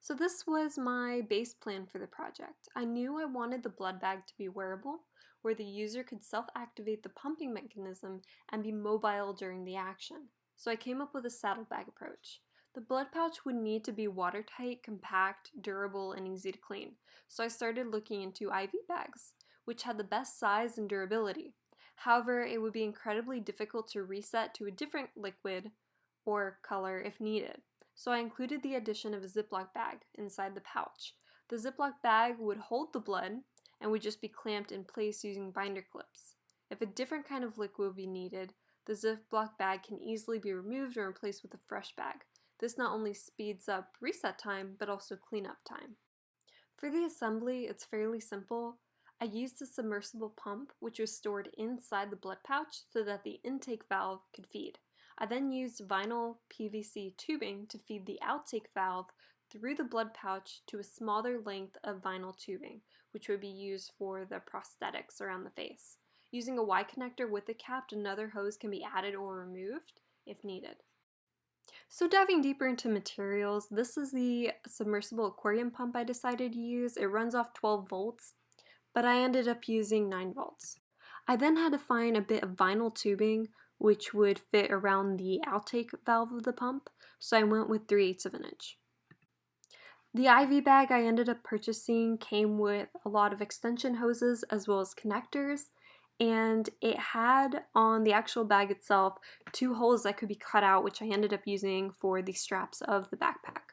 So this was my base plan for the project. I knew I wanted the blood bag to be wearable, where the user could self-activate the pumping mechanism and be mobile during the action. So I came up with a saddlebag approach. The blood pouch would need to be watertight, compact, durable, and easy to clean. So I started looking into IV bags, which had the best size and durability. However, it would be incredibly difficult to reset to a different liquid or color if needed. So I included the addition of a Ziploc bag inside the pouch. The Ziploc bag would hold the blood and would just be clamped in place using binder clips. If a different kind of liquid would be needed, the Ziploc bag can easily be removed and replaced with a fresh bag. This not only speeds up reset time, but also cleanup time. For the assembly, it's fairly simple. I used a submersible pump, which was stored inside the blood pouch so that the intake valve could feed. I then used vinyl PVC tubing to feed the outtake valve through the blood pouch to a smaller length of vinyl tubing, which would be used for the prosthetics around the face. Using a Y connector with the cap, another hose can be added or removed if needed. So diving deeper into materials, this is the submersible aquarium pump I decided to use. It runs off 12 volts, but I ended up using 9 volts. I then had to find a bit of vinyl tubing which would fit around the outtake valve of the pump, so I went with 3/8 of an inch. The IV bag I ended up purchasing came with a lot of extension hoses as well as connectors, and it had on the actual bag itself 2 holes that could be cut out, which I ended up using for the straps of the backpack.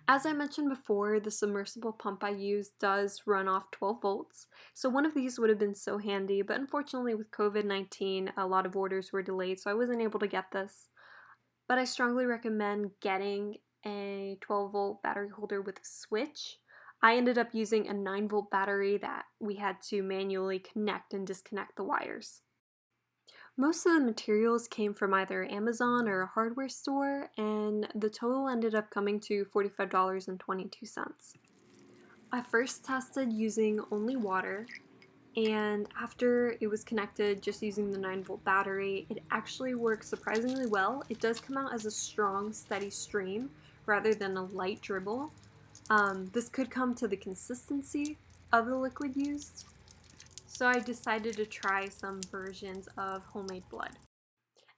As I mentioned before, the submersible pump I used does run off 12 volts, so one of these would have been so handy, but unfortunately with COVID-19, a lot of orders were delayed, so I wasn't able to get this. But I strongly recommend getting a 12 volt battery holder with a switch. I ended up using a 9 volt battery that we had to manually connect and disconnect the wires. Most of the materials came from either Amazon or a hardware store, and the total ended up coming to $45.22. I first tested using only water, and after it was connected just using the 9 volt battery, it actually works surprisingly well. It does come out as a strong, steady stream rather than a light dribble. This could come to the consistency of the liquid used. So I decided to try some versions of homemade blood.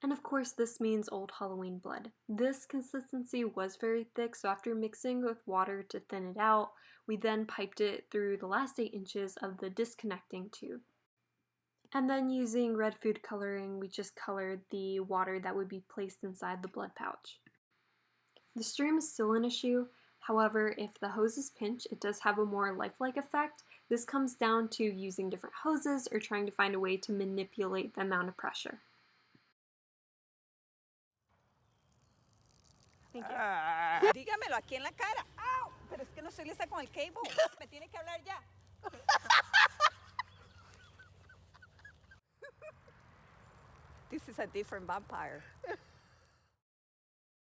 And of course this means Old Halloween blood. This consistency was very thick, so after mixing with water to thin it out, we then piped it through the last 8 inches of the disconnecting tube. And then using red food coloring, we just colored the water that would be placed inside the blood pouch. The stream is still an issue. However, if the hoses pinch, it does have a more lifelike effect. This comes down to using different hoses or trying to find a way to manipulate the amount of pressure. Thank you. Dígamelo aquí en la cara. ¡Au! Pero es que no estoy lista con el cable. Me tiene que hablar ya. This is a different vampire.